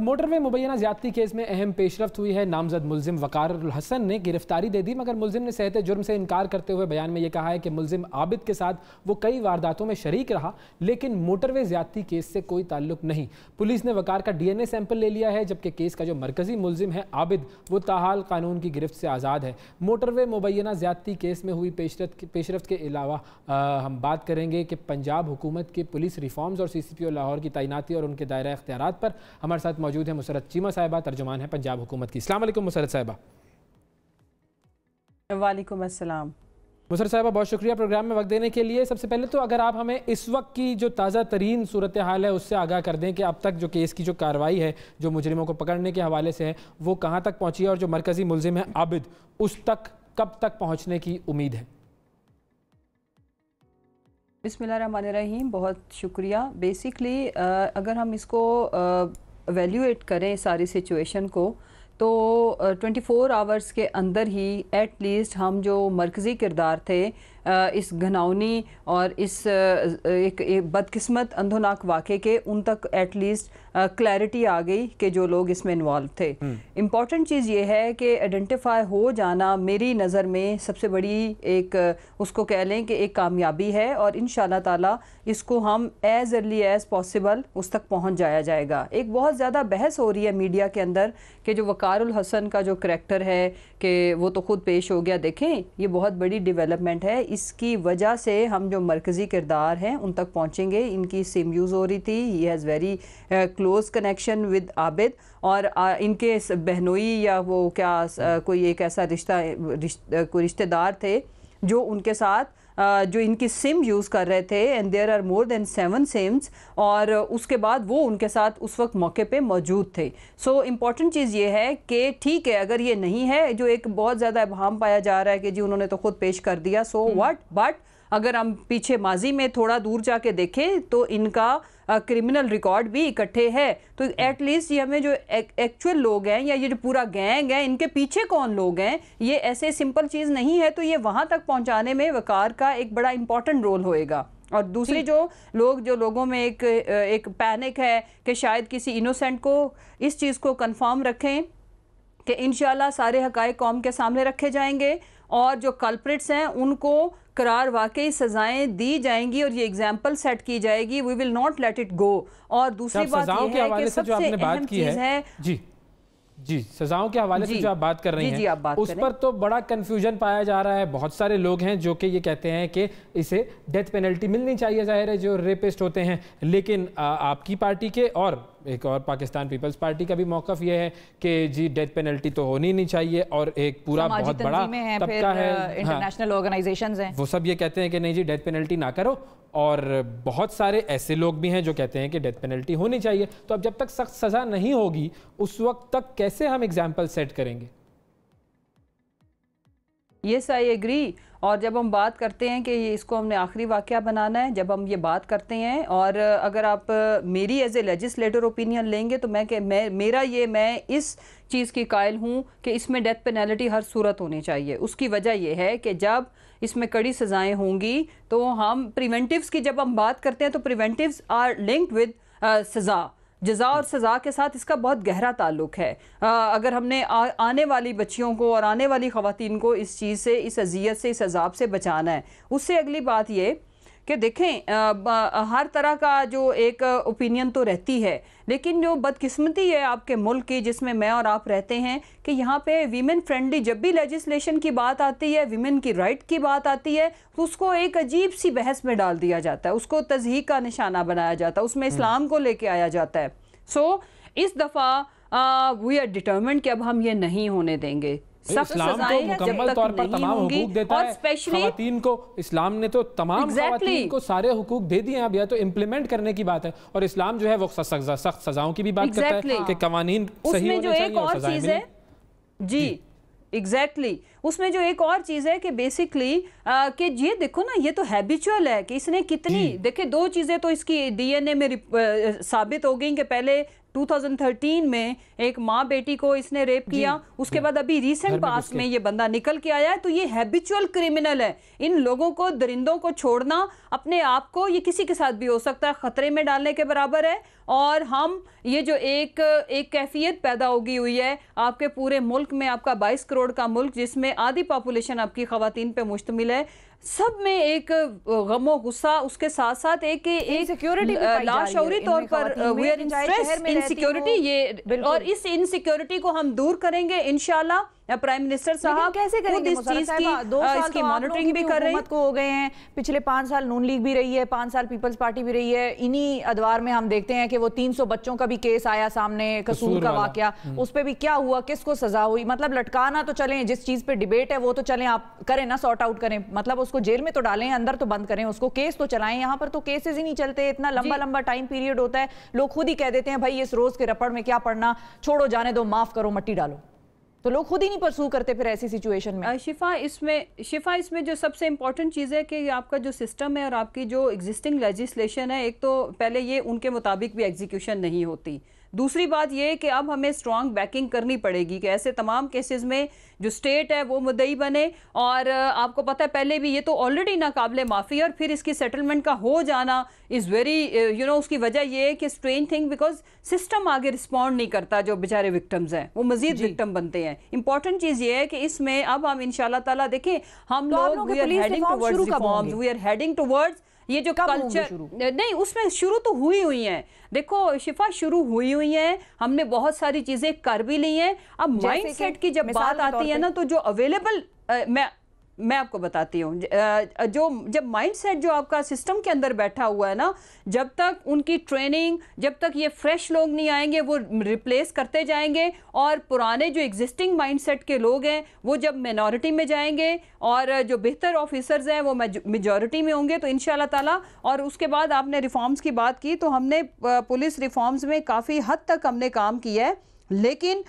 Motor وے مبینہ زیادتی case میں اہم پیشرفت ہوئی ہے۔ نامزد ملزم وقار الحسن نے گرفتاری دے دی، مگر ملزم نے صحت جرم سے انکار کرتے ہوئے بیان میں یہ کہا ہے کہ ملزم عابد کے ساتھ وہ کئی وارداتوں میں شریک رہا، لیکن موٹر وے زیادتی کیس سے کوئی تعلق نہیں۔ پولیس نے وقار کا DNA سیمپل لے لیا ہے، جبکہ کیس کا جو مرکزی ملزم ہے عابد وہ تاحال قانون کی گرفت سے آزاد ہے۔ موٹر وے مبینہ زیادتی کیس میں ہوئی پیشرفت کے علاوہ ہم بات کریں گے کہ پنجاب حکومت کے پولیس ریفارمز اور CCPO لاہور کی تعیناتی اور ان کے دائرہ اختیارات پر ہمارے ساتھ موجود ہے مسرت چیمہ صاحبہ، ترجمان ہے پنجاب حکومت کی۔ السلام علیکم مسرت صاحبہ۔ وعلیکم السلام۔ مسرت صاحبہ بہت شکریہ پروگرام میں وقت دینے کے لیے۔ سب سے پہلے تو اگر آپ ہمیں اس وقت کی جو تازہ ترین صورتحال ہے اس سے آگاہ کر دیں کہ اب تک جو کیس کی جو کارروائی ہے جو مجرموں کو پکڑنے کے حوالے سے ہے وہ کہاں تک پہنچی ہے، اور جو مرکزی ملزم ہے عابد اس تک کب تک پہنچنے کی امید ہے؟ بسم اللہ الرحمن الرحیم، بہت شکریہ۔ بیسکلی اگر ہم اس کو ایویلیویٹ کریں ساری سچویشن کو تو 24 آورز کے اندر ہی ایٹ لیسٹ ہم جو مرکزی کردار تھے اس گھناؤنی اور اس ایک بدقسمت اندھوناک واقعے کے، ان تک ایٹ لیسٹ کلیئرٹی آ گئی کہ جو لوگ اس میں انوالو تھے۔ امپورٹنٹ چیز یہ ہے کہ آئیڈینٹیفائی ہو جانا میری نظر میں سب سے بڑی ایک اس کو کہہ لیں کہ ایک کامیابی ہے، اور انشاءاللہ تعالی اس کو ہم ایز ارلی ایز پاسبل اس تک پہنچ جایا جائے گا۔ ایک بہت زیادہ بحث ہو رہی ہے میڈیا کے اندر کہ جو وقار الحسن کا جو کریکٹر ہے کہ وہ تو خود پیش ہو گیا۔ دیکھیں یہ بہت بڑی ڈیولپمنٹ ہے، اس کی وجہ سے ہم جو مرکزی کردار ہیں ان تک پہنچیں گے۔ ان کی سم یوز ہو رہی تھی، he has very close connection with Abid, اور ان کے بہنوئی یا وہ کیا کوئی ایک ایسا کوئی رشتہ دار تھے جو ان کے ساتھ جو ان کی سم یوز کر رہے تھے، and there are more than 7 SIMs, اور اس کے بعد وہ ان کے ساتھ اس وقت موقع پہ موجود تھے۔ سو امپورٹنٹ چیز یہ ہے کہ ٹھیک ہے اگر یہ نہیں ہے جو ایک بہت زیادہ ابہام پایا جا رہا ہے کہ جی انہوں نے تو خود پیش کر دیا، سو واٹ، بٹ اگر ہم پیچھے ماضی میں تھوڑا دور جا کے دیکھیں تو ان کا کرمنل ریکارڈ بھی اکٹھے ہے، تو ایٹ لیسٹ یہ ہمیں جو ایکچوئل لوگ ہیں یا یہ جو پورا گینگ ہے ان کے پیچھے کون لوگ ہیں، یہ ایسے سمپل چیز نہیں ہے، تو یہ وہاں تک پہنچانے میں وقار کا ایک بڑا امپورٹنٹ رول ہوئے گا۔ اور دوسری جو لوگوں میں ایک پینک ہے کہ شاید کسی انوسینٹ کو اس چیز کو کنفرم رکھیں کہ انشاءاللہ سارے حقائق قوم کے سامنے رکھے جائیں گے، اور جو کلپریٹس ہیں ان کو قرار واقعی سزائیں دی جائیں گی، اور یہ اگزامپل سیٹ کی جائے گی، we will not let it go. اور دوسری بات یہ ہے کہ سب سے اہم چیز ہے جی سزاؤں کے حوالے سے جو آپ بات کر رہی ہیں اس پر تو بڑا کنفیوژن پایا جا رہا ہے۔ بہت سارے لوگ ہیں جو کہ یہ کہتے ہیں کہ اسے ڈیتھ پینلٹی ملنی چاہیے، ظاہر ہے جو ریپسٹ ہوتے ہیں، لیکن آپ کی پارٹی کے اور ایک اور پاکستان پیپلز پارٹی کا بھی موقف یہ ہے کہ جی ڈیتھ پینلٹی تو ہونی نہیں چاہیے، اور ایک پورا بہت بڑا طبقہ ہے، انٹرنیشنل آرگنائزیشنز ہیں، وہ سب یہ کہتے ہیں کہ نہیں جی ڈیتھ پینلٹی نہ کرو، اور بہت سارے ایسے لوگ بھی ہیں جو کہتے ہیں کہ ڈیتھ پینلٹی ہونی چاہیے۔ تو اب جب تک سخت سزا نہیں ہوگی اس وقت تک کیسے ہم ایگزامپل سیٹ کریں گے؟ یس آئی ایگری۔ اور جب ہم بات کرتے ہیں کہ اس کو ہم نے آخری واقعہ بنانا ہے، جب ہم یہ بات کرتے ہیں، اور اگر آپ میری ایز اے لیجسلیٹر اوپینین لیں گے تو میں اس چیز کی قائل ہوں کہ اس میں ڈیتھ پینلٹی ہر صورت ہونی چاہیے۔ اس کی وجہ یہ ہے کہ جب اس میں کڑی سزائیں ہوں گی تو ہم پریونٹیوز کی جب ہم بات کرتے ہیں تو پریونٹیوز آر لنکڈ ود سزا، جزا اور سزا کے ساتھ اس کا بہت گہرا تعلق ہے۔ اگر ہم نے آنے والی بچیوں کو اور آنے والی خواتین کو اس چیز سے، اس اذیت سے، اس عذاب سے بچانا ہے، اس سے اگلی بات یہ کہ دیکھیں ہر طرح کا جو ایک اوپینین تو رہتی ہے، لیکن جو بدقسمتی ہے آپ کے ملک کی جس میں اور آپ رہتے ہیں کہ یہاں پہ ویمن فرینڈلی جب بھی لیجسلیشن کی بات آتی ہے، ویمن کی رائٹ کی بات آتی ہے، تو اس کو ایک عجیب سی بحث میں ڈال دیا جاتا ہے، اس کو تضحیق کا نشانہ بنایا جاتا ہے، اس میں اسلام کو لے کے آیا جاتا ہے۔ سو اس دفعہ وی آر ڈیٹرمنڈ کہ اب ہم یہ نہیں ہونے دیں گے۔ اسلام کو مکمل طور پر تمام حقوق دیتا ہے خواتین کو، اسلام نے تو تمام خواتین کو سارے حقوق دے دیے ہیں، اب یہ تو امپلیمنٹ کرنے کی بات ہے، اور اسلام جو ہے وہ سخت سزاؤں کی بھی بات کرتا ہے کہ قوانین صحیح ہونے چاہیے اور سزائیں ملیں۔ جی ایگزیکٹلی، اس میں جو ایک اور چیز ہے کہ بیسکلی کہ یہ دیکھو نا، یہ تو ہیبیچول ہے کہ اس نے کتنی دیکھیں، دو چیزیں تو اس کی ڈی این اے میں ثابت ہو گئیں کہ پہلے 2013 میں ایک ماں بیٹی کو اس نے ریپ کیا، اس کے بعد ابھی ریسنٹ پاس میں یہ بندہ نکل کے آیا ہے. تو یہ ہیبیچول کرمنل ہے. ان لوگوں کو، درندوں کو چھوڑنا اپنے آپ کو، یہ کسی کے ساتھ بھی ہو سکتا ہے، خطرے میں ڈالنے کے برابر ہے. اور ہم یہ جو ایک کیفیت پیدا ہوگی ہوئی ہے آپ کے پورے ملک میں، آپ کا 22 کروڑ کا ملک جس میں آدھی پاپولیشن آپ کی خواتین پہ مشتمل ہے، سب میں ایک غم و غصہ، اس کے ساتھ ساتھ ایک لاشعوری طور پر انسیکیورٹی، یہ اور اس انسیکیورٹی کو ہم دور کریں گے انشاءاللہ. پرائم منسٹر صاحب کیسے کریں گے؟ اس چیز کی 2 سال کی مانیٹرنگ بھی کر رہے ہیں. حکومت کو ہو گئے ہیں، پچھلے 5 سال نون لیگ بھی رہی ہے، 5 سال پیپلز پارٹی بھی رہی ہے. انہی ادوار میں ہم دیکھتے ہیں کہ وہ 300 بچوں کا بھی کیس آیا سامنے، قصور کا واقعہ، اس پہ بھی کیا ہوا، کس کو سزا ہوئی. مطلب لٹکانا تو چلیں، جس چیز پہ ڈیبیٹ ہے وہ تو چلیں آپ کریں نا، سارٹ آؤٹ کریں. مطلب اس کو جیل میں تو ڈالیں، اندر تو بند کریں، اس کو کیس تو چلائیں. یہاں پر تو کیسز ہی نہیں چلتے، اتنا لمبا ٹائم پیریڈ ہوتا ہے. لوگ خود ہی کہہ دیتے ہیں بھائی اس روز کے رپڑ میں کیا پڑھنا، چھوڑو جانے دو، معاف کرو، مٹی ڈالو. تو لوگ خود ہی نہیں پرسو کرتے پھر ایسی سچویشن میں. شفا اس میں جو سب سے امپورٹنٹ چیز ہے کہ آپ کا جو سسٹم ہے اور آپ کی جو ایگزسٹنگ لیجسلیشن ہے، ایک تو پہلے یہ ان کے مطابق بھی ایگزیکیوشن نہیں ہوتی. دوسری بات یہ کہ اب ہمیں اسٹرانگ بیکنگ کرنی پڑے گی کہ ایسے تمام کیسز میں جو اسٹیٹ ہے وہ مدعی بنے. اور آپ کو پتہ ہے پہلے بھی یہ تو آلریڈی ناقابل معافی ہے، اور پھر اس کی سیٹلمنٹ کا ہو جانا از ویری اس کی وجہ یہ ہے کہ اسٹرینج تھنگ، بیکاز سسٹم آگے رسپونڈ نہیں کرتا. جو بیچارے وکٹمز ہیں وہ مزید وکٹم بنتے ہیں. امپورٹنٹ چیز یہ ہے کہ اس میں اب ہم انشاءاللہ تعالیٰ دیکھیں، ہم لوگ وی آر ہیڈنگ ٹورڈز یہ جو کلچر نہیں، اس میں شروع تو ہوئی ہیں. دیکھو شفا، شروع ہوئی ہیں، ہم نے بہت ساری چیزیں کر بھی لی ہیں. اب مائنڈ سیٹ کی جب بات آتی ہے نا، تو جو اویلیبل میں آپ کو بتاتی ہوں، جب مائنڈ سیٹ جو آپ کا سسٹم کے اندر بیٹھا ہوا ہے نا، جب تک ان کی ٹریننگ، جب تک یہ فریش لوگ نہیں آئیں گے، وہ ریپلیس کرتے جائیں گے. اور پرانے جو ایگزسٹنگ مائنڈ سیٹ کے لوگ ہیں وہ جب مینورٹی میں جائیں گے، اور جو بہتر آفیسرز ہیں وہ میجورٹی میں ہوں گے، تو انشاءاللہ تعالیٰ. اور اس کے بعد آپ نے ریفارمز کی بات کی، تو ہم نے پولیس ریفارمز میں کافی حد تک ہم نے کام کیا ہے. لیکن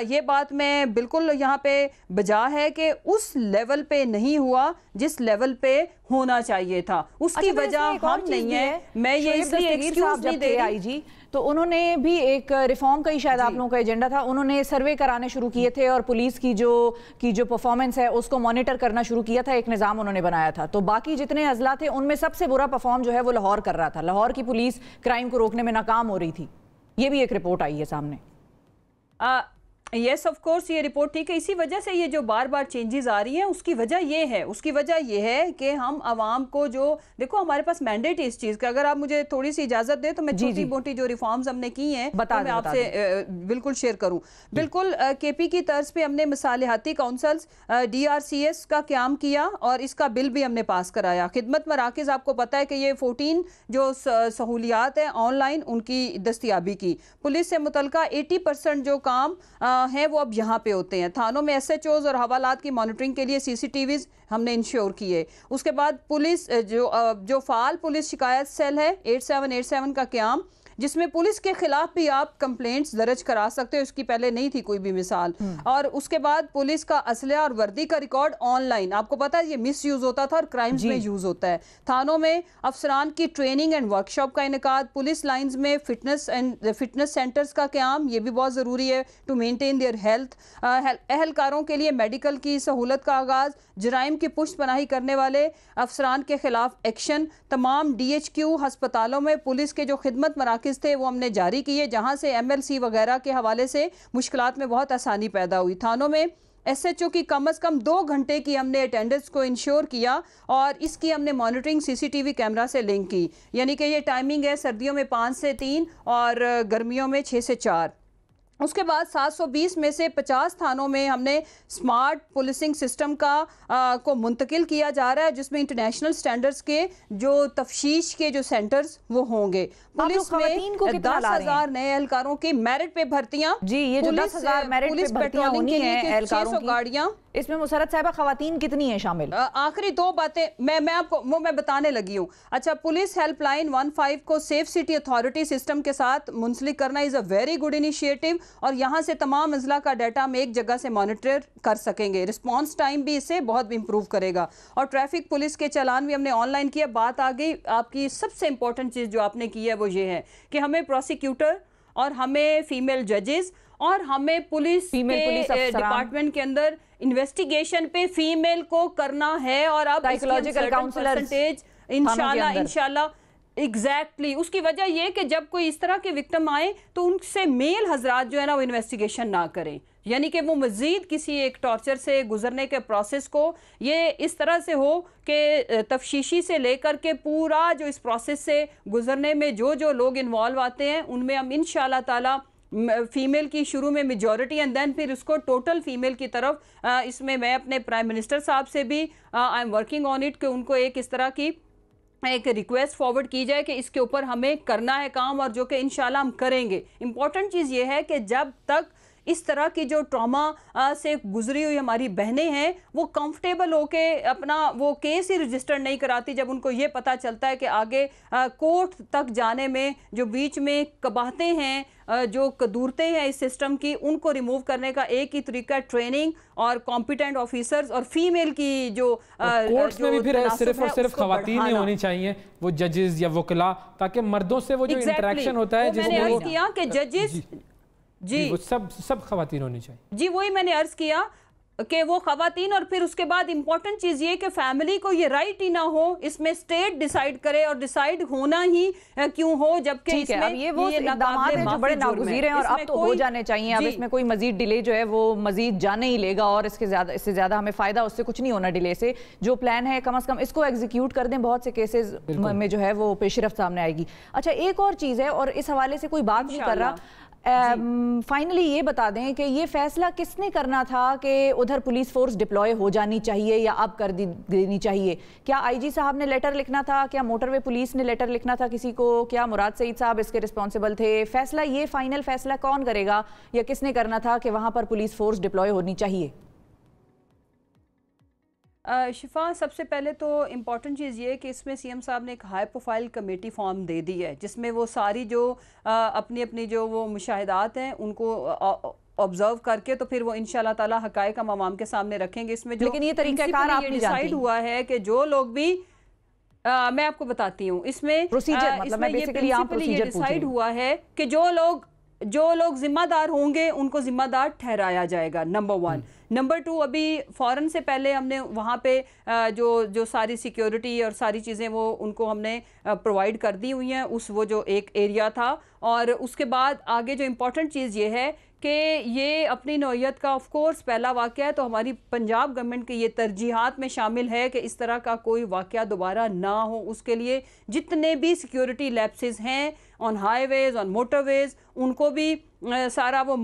یہ بات میں بالکل یہاں پہ بجا ہے کہ اس لیول پہ نہیں ہوا جس لیول پہ ہونا چاہیے تھا. اس کی وجہ ہم نہیں ہے، میں یہ اس لیے ایکسکیوز نہیں دے رہی جی. تو انہوں نے بھی ایک ریفارم کا ہی شاید آپ لوگوں کا ایجنڈا تھا، انہوں نے سروے کرانے شروع کیے تھے اور پولیس کی جو پرفارمنس ہے اس کو مانیٹر کرنا شروع کیا تھا. ایک نظام انہوں نے بنایا تھا. تو باقی جتنے اضلاع تھے ان میں سب سے برا پرفارم جو ہے وہ لاہور کر رہا تھا. لاہور کی پولیس کرائم کو روکنے میں ناکام ہو رہی تھی. یہ بھی ایک رپورٹ آئی ہے سامنے. یس آف کورس یہ رپورٹ تھی کہ اسی وجہ سے یہ جو بار بار چینجز آ رہی ہیں، اس کی وجہ یہ ہے کہ ہم عوام کو جو دیکھو ہمارے پاس مینڈیٹ ہے اس چیز کا. اگر آپ مجھے تھوڑی سی اجازت دیں تو میں چھوٹی موٹی جو ریفارمز ہم نے کی ہیں میں آپ سے بالکل شیئر کروں. بالکل کے پی کی طرز پہ ہم نے مصالحاتی کونسلز DRCS کا قیام کیا اور اس کا بل بھی ہم نے پاس کرایا. خدمت مراکز آپ کو پتہ ہے کہ یہ 14 جو سہولیات ہیں آن لائن ان کی دستیابی کی. پولیس سے متعلقہ 80% جو کام ہیں وہ اب یہاں پہ ہوتے ہیں. تھانوں میں SHOs اور حوالات کی مانیٹرنگ کے لیے CCTVs ہم نے انشور کیے. اس کے بعد پولیس جو فعال پولیس شکایت سیل ہے 8787 کا قیام، جس میں پولیس کے خلاف بھی آپ کمپلینٹس درج کرا سکتے ہو. اس کی پہلے نہیں تھی کوئی بھی مثال. اور اس کے بعد پولیس کا اسلحہ اور وردی کا ریکارڈ آن لائن. آپ کو پتا ہے یہ مس یوز ہوتا تھا اور کرائمز میں یوز ہوتا ہے. تھانوں میں افسران کی ٹریننگ اینڈ ورکشاپ کا انعقاد. پولیس لائنز میں فٹنس سینٹرز کا قیام، یہ بھی بہت ضروری ہے ٹو مینٹین دیئر ہیلتھ. اہلکاروں کے لیے میڈیکل کی سہولت کا آغاز. جرائم کی پشت پناہی کرنے والے افسران کے خلاف ایکشن. تمام DHQ ہسپتالوں میں پولیس کے جو خدمت مراکز تھے وہ ہم نے جاری کیے، جہاں سے MLC وغیرہ کے حوالے سے مشکلات میں بہت آسانی پیدا ہوئی. تھانوں میں SHO کی کم از کم 2 گھنٹے کی ہم نے اٹینڈنس کو انشور کیا اور اس کی ہم نے مانیٹرنگ CCTV کیمرہ سے لنک کی. یعنی کہ یہ ٹائمنگ ہے سردیوں میں 5 سے 3 اور گرمیوں میں 6 سے 4. اس کے بعد 720 میں سے 50 تھانوں میں ہم نے سمارٹ پولیسنگ سسٹم کو منتقل کیا جا رہا ہے، جس میں انٹرنیشنل سٹینڈرز کے جو تفتیش کے جو سینٹرز وہ ہوں گے. پولیس میں 10,000 نئے اہلکاروں کی میرٹ پہ بھرتیاں. جی یہ جو 10,000 میرٹ پہ بھرتیاں ہونی ہیں اہلکاروں کی، 600 گاڑیاں اس میں مسرت صاحبہ خواتین کتنی ہیں شامل؟ آخری 2 باتیں میں آپ کو میں بتانے لگی ہوں. اچھا، پولیس ہیلپ لائن 15 کو سیف سٹی اتھارٹی سسٹم کے ساتھ منسلک کرنا از اے ویری گڈ انیشیٹو، اور یہاں سے تمام اضلاع کا ڈیٹا ہم ایک جگہ سے مانیٹر کر سکیں گے. رسپانس ٹائم بھی اس سے بہت امپروو کرے گا. اور ٹریفک پولیس کے چالان بھی ہم نے آن لائن کیا. بات آ گئی آپ کی سب سے امپورٹنٹ چیز جو آپ نے کی ہے وہ یہ ہے کہ ہمیں پروسیکیوٹر اور ہمیں فیمیل ججز اور ہمیں پولیس ڈپارٹمنٹ کے اندر انویسٹیگیشن پہ فیمیل کو کرنا ہے. اور اب انشاءاللہ ایگزیکٹلی اس کی وجہ یہ کہ جب کوئی اس طرح کے وکٹم آئے تو ان سے میل حضرات جو ہے نا وہ انویسٹیگیشن نہ کریں، یعنی کہ وہ مزید کسی ایک ٹارچر سے گزرنے کے پروسیس کو یہ اس طرح سے ہو کہ تفشیشی سے لے کر کے پورا جو اس پروسیس سے گزرنے میں جو لوگ انوالو آتے ہیں ان میں ہم انشاءاللہ تعالی فیمیل کی شروع میں میجورٹی اینڈ دین پھر اس کو ٹوٹل فیمیل کی طرف اس میں اپنے پرائم منسٹر صاحب سے بھی I am working on it کہ ان کو ایک اس طرح کی ایک ریکویسٹ فارورڈ کی جائے کہ اس کے اوپر ہمیں کرنا ہے کام، اور جو کہ انشاءاللہ ہم کریں گے. امپورٹنٹ چیز یہ ہے کہ جب تک اس طرح کی جو ٹراما سے گزری ہوئی ہماری بہنیں ہیں وہ کمفرٹیبل ہو کے اپنا وہ کیس ہی رجسٹر نہیں کراتی جب ان کو یہ پتہ چلتا ہے کہ آگے کورٹ تک جانے میں جو بیچ میں قباہتیں ہیں جو قدورتیں ہیں اس سسٹم کی ان کو ریموو کرنے کا ایک ہی طریقہ ٹریننگ اور کمپیٹنٹ آفیسرز اور فیمیل کی جو کورٹس میں بھی پھر صرف اور صرف خواتین ہی ہونی چاہیے وہ ججز یا وکلا، تاکہ مردوں سے وہ جو انٹریکشن ہوتا ہے جس میں وہ کیا کہ ججز جی وہ سب خواتین ہونی چاہیے. جی وہی میں نے عرض کیا کہ وہ خواتین، اور پھر اس کے بعد امپورٹنٹ چیز یہ کہ فیملی کو یہ رائٹ ہی نہ ہو اس میں اسٹیٹ ڈیسائیڈ کرے، اور ڈیسائیڈ ہونا ہی کیوں ہو جبکہ اس میں یہ وہ اقدامات ہیں جو بڑے ناگزیر ہیں اور اب تو ہو جانے چاہیے. اب اس میں کوئی مزید ڈیلے جو ہے وہ مزید جانے ہی لے گا، اور اس سے زیادہ ہمیں فائدہ اس سے کچھ نہیں ہونا ڈیلے سے. جو پلان ہے کم از کم اس کو ایگزیکیوٹ کر دیں، بہت سے کیسز میں جو ہے وہ پیش رفت سامنے آئے گی. اچھا ایک اور چیز ہے اور اس حوالے سے کوئی بات نہیں کر رہا، فائنلی یہ بتا دیں کہ یہ فیصلہ کس نے کرنا تھا کہ ادھر پولیس فورس ڈپلوائے ہو جانی چاہیے یا اب کر دینی چاہیے؟ کیا آئی جی صاحب نے لیٹر لکھنا تھا؟ کیا موٹر وے پولیس نے لیٹر لکھنا تھا کسی کو؟ کیا مراد سعید صاحب اس کے رسپانسبل تھے؟ فیصلہ یہ فائنل فیصلہ کون کرے گا یا کس نے کرنا تھا کہ وہاں پر پولیس فورس ڈپلوائے ہونی چاہیے؟ شفا، سب سے پہلے تو امپورٹنٹ چیز یہ ہے کہ اس میں سی ایم صاحب نے ایک ہائی پروفائل کمیٹی فارم دے دی ہے جس میں وہ ساری جو اپنی جو وہ مشاہدات ہیں ان کو آبزرو کر کے تو پھر وہ انشاءاللہ تعالی حقائق ہم عوام کے سامنے رکھیں گے. اس میں جو لیکن یہ طریقہ کار آپ نہیں ڈیسائیڈ ہوا ہے کہ جو لوگ بھی میں آپ کو بتاتی ہوں اس میں یہ ڈیسائیڈ ہوا ہے کہ جو لوگ ذمہ دار ہوں گے ان کو ذمہ دار ٹھہرایا جائے گا، نمبر 1. نمبر 2، ابھی فوراً سے پہلے ہم نے وہاں پہ جو ساری سیکیورٹی اور ساری چیزیں وہ ان کو ہم نے پرووائڈ کر دی ہوئی ہیں وہ جو ایک ایریا تھا. اور اس کے بعد آگے جو امپورٹنٹ چیز یہ ہے کہ یہ اپنی نوعیت کا آف کورس پہلا واقعہ ہے، تو ہماری پنجاب گورنمنٹ کی یہ ترجیحات میں شامل ہے کہ اس طرح کا کوئی واقعہ دوبارہ نہ ہو. اس کے لیے جتنے بھی سیکیورٹی لیپسز ہیں on high ways on motor ویز ان کو بھی سارا وہ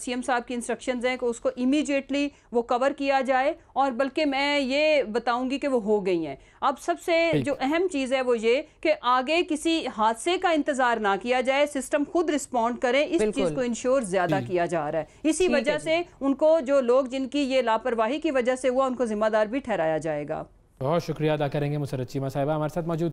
سی ایم صاحب کی انسٹرکشنز ہیں کہ اس کو امیجیٹلی وہ کور کیا جائے، اور بلکہ میں یہ بتاؤں گی کہ وہ ہو گئی ہیں. اب سب سے جو اہم چیز ہے وہ یہ کہ آگے کسی حادثے کا انتظار نہ کیا جائے، سسٹم خود رسپونڈ کرے. اس چیز کو انشور زیادہ کیا جا رہا ہے، اسی وجہ سے ان کو جو لوگ جن کی یہ لاپرواہی کی وجہ سے ہوا ان کو ذمہ دار بھی ٹھہرایا جائے گا. بہت شکریہ ادا کریں گے مسرت چیمہ صاحبہ ہمارے ساتھ موجود